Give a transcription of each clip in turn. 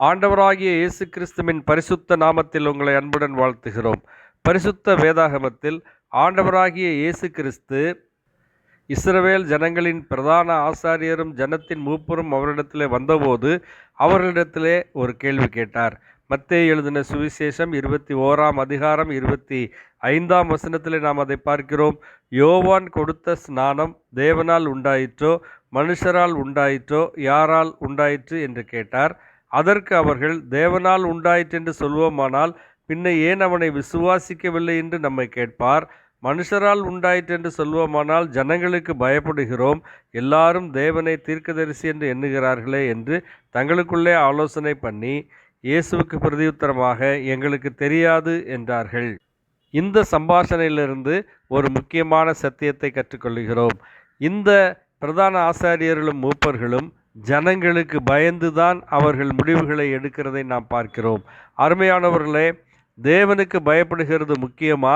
ஆண்டவராகிய இயேசு கிறிஸ்துவின் பரிசுத்த நாமத்தில் உங்களை அன்புடன் வாழ்த்துகிறோம். பரிசுத்த வேதாகமத்தில் ஆண்டவராகிய இயேசு கிறிஸ்து இஸ்ரவேல் ஜனங்களின் பிரதான ஆசாரியரும் ஜனத்தின் மூப்பரும் அவரிடத்திலே வந்தபோது அவர்களிடத்திலே ஒரு கேள்வி கேட்டார். மத்தேயு எழுதின சுவிசேஷம் 21ஆம் அதிகாரம் 25ஆம் வசனத்திலே நாம் அதை பார்க்கிறோம். யோவான் கொடுத்த ஸ்நானம் தேவனால் உண்டாயிற்றோ மனுஷரால் உண்டாயிற்றோ யாரால் உண்டாயிற்று என்று கேட்டார். அதற்கு அவர்கள், தேவனால் உண்டாயிற்று என்று சொல்வோமானால் பின்ன ஏன் அவனை விசுவாசிக்கவில்லை என்று நம்மை கேட்பார். மனுஷரால் உண்டாயிற்று என்று சொல்வோமானால் ஜனங்களுக்கு பயப்படுகிறோம், எல்லாரும் தேவனை தீர்க்கதரிசி என்று எண்ணுகிறார்களே என்று தங்களுக்குள்ளே ஆலோசனை பண்ணி இயேசுவுக்கு பிரதியுத்தரமாக, எங்களுக்கு தெரியாது என்றார்கள். இந்த சம்பாஷணையிலிருந்து ஒரு முக்கியமான சத்தியத்தை கற்றுக்கொள்கிறோம். இந்த பிரதான ஆசாரியர்களும் மூப்பர்களும் ஜனங்களுக்கு பயந்துதான் அவர்கள் முடிவுகளை எடுக்கிறதை நாம் பார்க்கிறோம். அருமையானவர்களே, தேவனுக்கு பயப்படுகிறது முக்கியமா,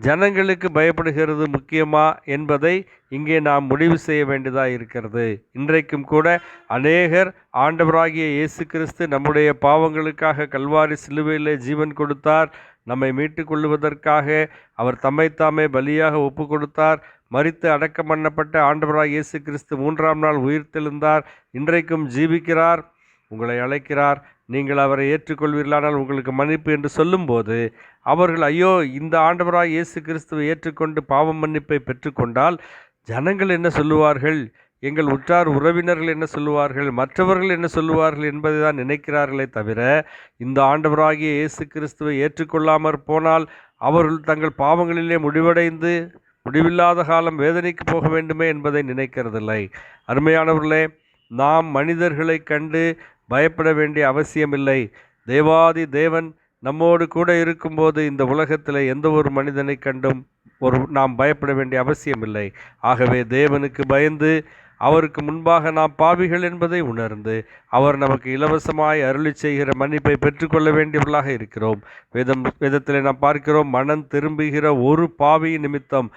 ஜனங்களுக்கு பயப்படுகிறது முக்கியமா என்பதை இங்கே நாம் முடிவு செய்ய வேண்டியதாக இருக்கிறது. இன்றைக்கும் கூட அநேகர் ஆண்டவராகிய இயேசு கிறிஸ்து நம்முடைய பாவங்களுக்காக கல்வாரி சிலுவையிலே ஜீவன் கொடுத்தார், நம்மை மீட்டு கொள்ளுவதற்காக அவர் தம்மைத்தாமே பலியாக ஒப்பு கொடுத்தார், மரித்து அடக்கம் பண்ணப்பட்ட ஆண்டவராகிய இயேசு கிறிஸ்து 3ஆம் நாள் உயிர்த்தெழுந்தார், இன்றைக்கும் ஜீவிக்கிறார், உங்களை அழைக்கிறார், நீங்கள் அவரை ஏற்றுக்கொள்வீர்களானால் உங்களுக்கு மன்னிப்பு என்று சொல்லும்போது அவர்கள், ஐயோ, இந்த ஆண்டவராகிய இயேசு கிறிஸ்துவை ஏற்றுக்கொண்டு பாவ மன்னிப்பை பெற்றுக்கொண்டால் ஜனங்கள் என்ன சொல்லுவார்கள், எங்கள் உற்றார் உறவினர்கள் என்ன சொல்லுவார்கள், மற்றவர்கள் என்ன சொல்லுவார்கள் என்பதை தான் நினைக்கிறார்களே தவிர, இந்த ஆண்டவராகிய இயேசு கிறிஸ்துவை ஏற்றுக்கொள்ளாமற் போனால் அவர்கள் தங்கள் பாவங்களிலே முடிவடைந்து முடிவில்லாத காலம் வேதனைக்கு போக வேண்டுமே என்பதை நினைக்கிறதில்லை. அருமையானவர்களே, நாம் மனிதர்களை கண்டு பயப்பட வேண்டிய அவசியமில்லை. தேவாதி தேவன் நம்மோடு கூட இருக்கும்போது இந்த உலகத்தில் எந்த ஒரு மனிதனை கண்டும் நாம் பயப்பட வேண்டிய அவசியமில்லை. ஆகவே தேவனுக்கு பயந்து அவருக்கு முன்பாக நாம் பாவிகள் என்பதை உணர்ந்து அவர் நமக்கு இலவசமாய் அருளி செய்கிற மன்னிப்பை பெற்றுக்கொள்ள வேண்டியவர்களாக இருக்கிறோம். வேதத்திலே நாம் பார்க்கிறோம், மனம் திரும்புகிற ஒரு பாவி நிமித்தம்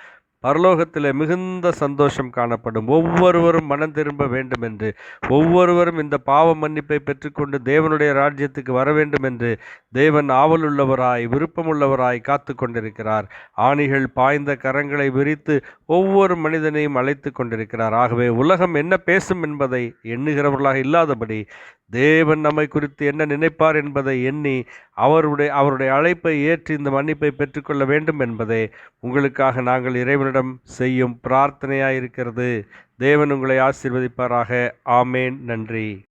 பரலோகத்தில் மிகுந்த சந்தோஷம் காணப்படும். ஒவ்வொருவரும் மனம் திரும்ப வேண்டும் என்று, ஒவ்வொருவரும் இந்த பாவ மன்னிப்பை பெற்றுக்கொண்டு தேவனுடைய ராஜ்யத்துக்கு வர வேண்டும் என்று தேவன் ஆவலுள்ளவராய் விருப்பமுள்ளவராய் காத்து கொண்டிருக்கிறார். ஆணிகள் பாய்ந்த கரங்களை விரித்து ஒவ்வொரு மனிதனையும் அழைத்து கொண்டிருக்கிறார். ஆகவே உலகம் என்ன பேசும் என்பதை எண்ணுகிறவர்களாக இல்லாதபடி தேவன் நம்மை குறித்து என்ன நினைப்பார் என்பதை எண்ணி அவருடைய அழைப்பை ஏற்று இந்த மன்னிப்பை பெற்றுக்கொள்ள வேண்டும் என்பதே உங்களுக்காக நாங்கள் இறைவனிடம் செய்யும் பிரார்த்தனையாயிருக்கிறது. தேவன் உங்களை ஆசீர்வதிப்பாராக. ஆமேன். நன்றி.